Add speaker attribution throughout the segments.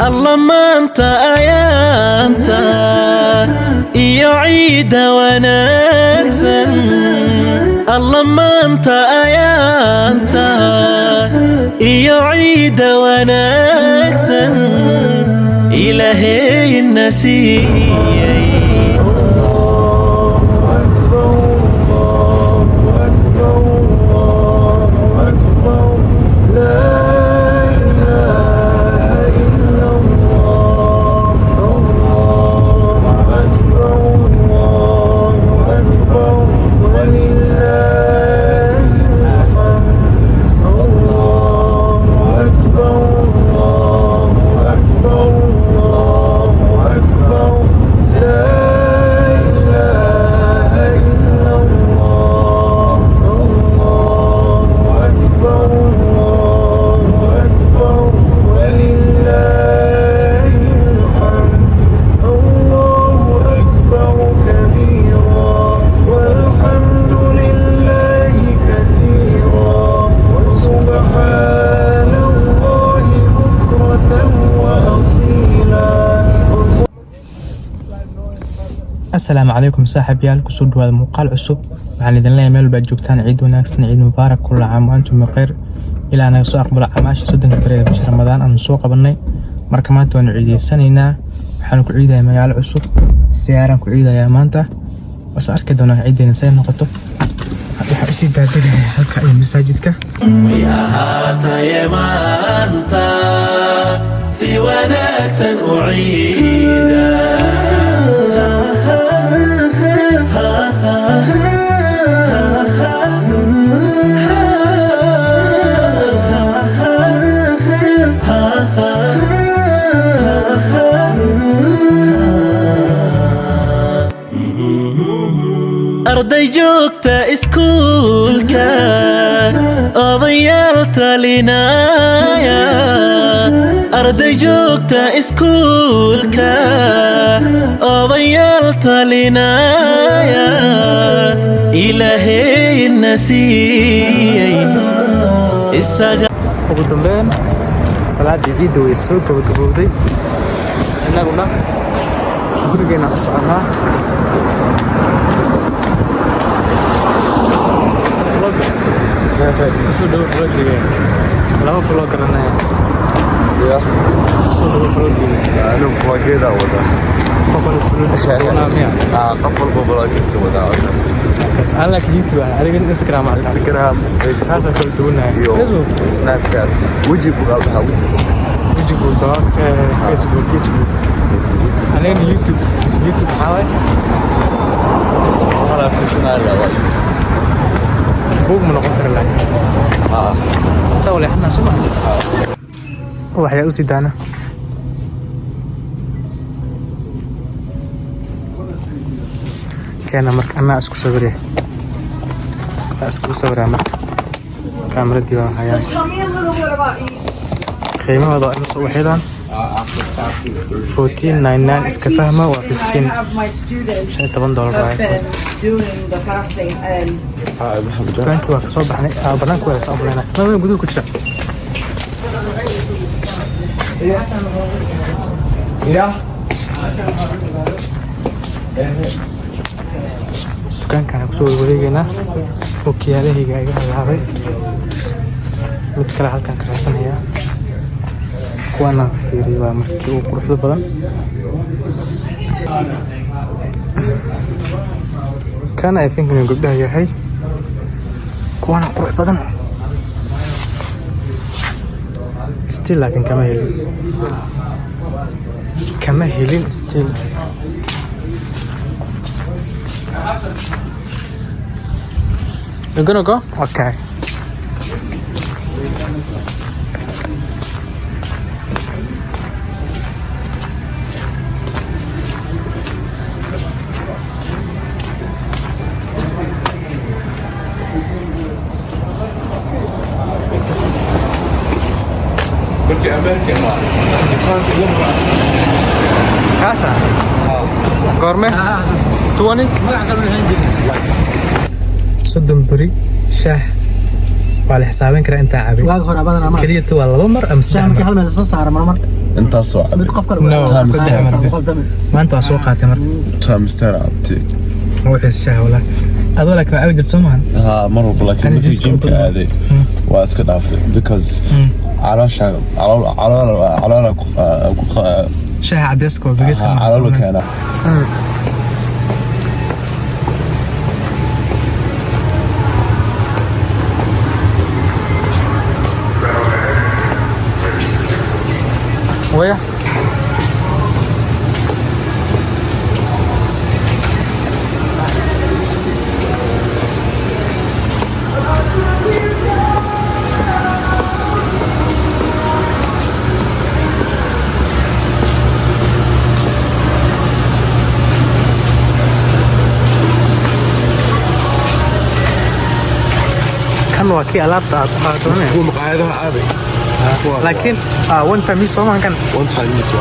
Speaker 1: الله ما أنت أنت يعيد ونكسن الله ما أنت أنت يعيد ونكسن إلهي النسي
Speaker 2: السلام عليكم صاحب يال كسود هذا مقال عصب waxaan idin leeyahay meel baad joogtaan ciid wanaagsan ciid mubaarak kullu caam wa antum bikhair ilaa naga soo aqbala camaasha soddonka bari ee bisha Ramadaan aan soo qabanay marka maanta waan ciideysanaynaa waxaan ku ciidayaa magaalo cusub siyaaran ku ciidayaa maanta was arki doonaa ciideena say noqoto waxa si daadagay halka ay masaajidka
Speaker 1: يا هاتا يا مانتا si wanaagsan u ciida arday joogta iskuulka odayaalta linaya arday joogta iskuulka odayaalta linaya ilaahay nasiiyay isaga
Speaker 2: ugu dambeyn salaadii ciid way soo gabagabowday inaguna gurigeena u soconaa soo dhawo vlogga laba vlog garanaya
Speaker 3: يا
Speaker 2: soo dhawo vlogga
Speaker 3: أنا بلاقينا ودا
Speaker 2: qofan vlogga miya
Speaker 3: قفل بلاقي سودا بس
Speaker 2: bas aan laakiin YouTube adiga Instagram aan
Speaker 3: انستغرام فيسبوك
Speaker 2: kaasa kala duwanaa
Speaker 3: يو سناب شات وجهي بقالها وجهي
Speaker 2: wajigu doonka Facebook YouTube aniga YouTube xaway
Speaker 3: أنا في سنة لا
Speaker 2: buug ma noqon kara laakiin dawle xana suma waxay u sidaana كان مرك أنا أسكت صبري سأسكت صبري مرك كاميرا ديوان حياة خيمة هذا أنا صور وحيدا 14.99 إسك فهمة و 15 شيء $8 بس بنك واحد صوب حني بنك واحد صوب لنا ما من بدو كتشا يا dukaankan ku soo wareegayna ookiyaalahayga iga halaabay mid kale halkan ka raadsanaya kuwana fiiri waa markii uu quruxda badan kana I think inuu gabdhaha yahay kuwana qurux badan still laakiin kama helin still You're gonna go? Okay.
Speaker 3: كنت أمريكا
Speaker 2: Casa? Gourmet? 20? صدم بري شاه waa la xisaabin karaa inta cabi
Speaker 4: واag hore badan ama
Speaker 2: kaliya waa laba mar ama
Speaker 4: shaah markii hal meel soo saaro mar
Speaker 3: انت صعب
Speaker 2: no saddex mar bas maanta waa soo qaatay marka
Speaker 3: تامستر عبتي
Speaker 2: وحيس شاه ولا هذول لك عاود جبتهم
Speaker 3: ها مرة لكن في جيمك هذه واسكت عفوا because على شغل على
Speaker 2: شاه عدسكو بقيس
Speaker 3: على كان
Speaker 2: ويا كان واكي ألعاب تعطونه
Speaker 3: هو مقاعدها عادي
Speaker 2: لكن وانت ميسو ما كان
Speaker 3: وانت ميسو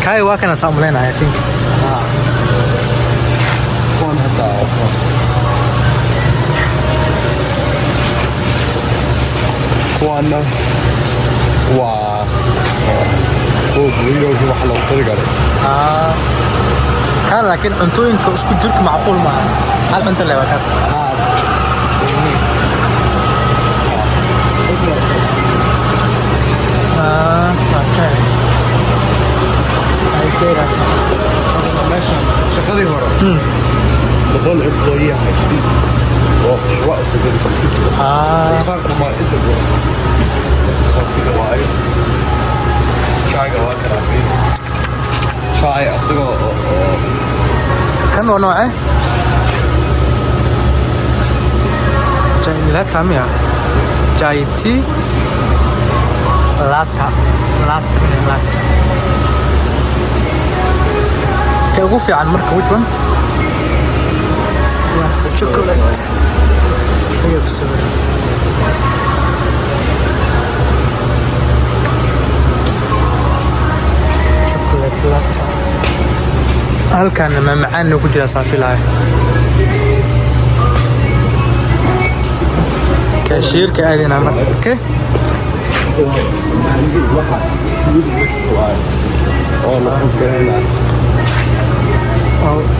Speaker 2: كاي واكنا ساملين I think
Speaker 3: وان هدا وانا هو بليو في واحد لو طريقة
Speaker 2: كان لكن انتو انكو اسكو جرك معقول معه هل انت اللي وكاس اوكي
Speaker 3: ماشي شغالي ورا بقول امبلوي هايستي رأس الكمبيوتر فرق ما انت في دواعي شاي واكل فيه شاي اصلا
Speaker 2: كان نوعه جاي لا تاميا جاي تي لاتا كيف في عن مركب وجهن شوكولات هي بسبب شوكولات لاتا هل كان ما معنا وجرى صافي لاي كاشير كأذن عمر اوكي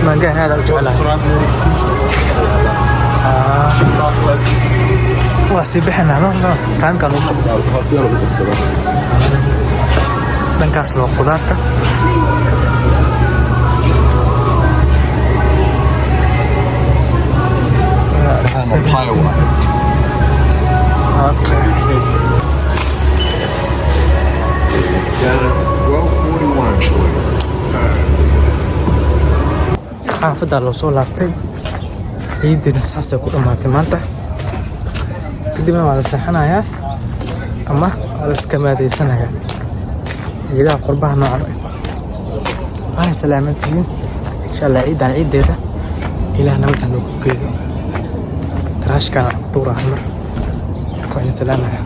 Speaker 2: ما قال هذا وجعله واسيبحنا ما تايم كان وصل دنكاس لو قدرته اوكي xaafadda loo soo laabtay ciidina saasay ku dhammaatay maanta kadibna waa la seexanayaa ama waa la iska maadaysanayaa ciidaha qurbaha noocan waana salaamantihiin insha allah ciidan ciideeda ilaah nabadda noogu geeyo taraashkana duura mar waa in salaamaya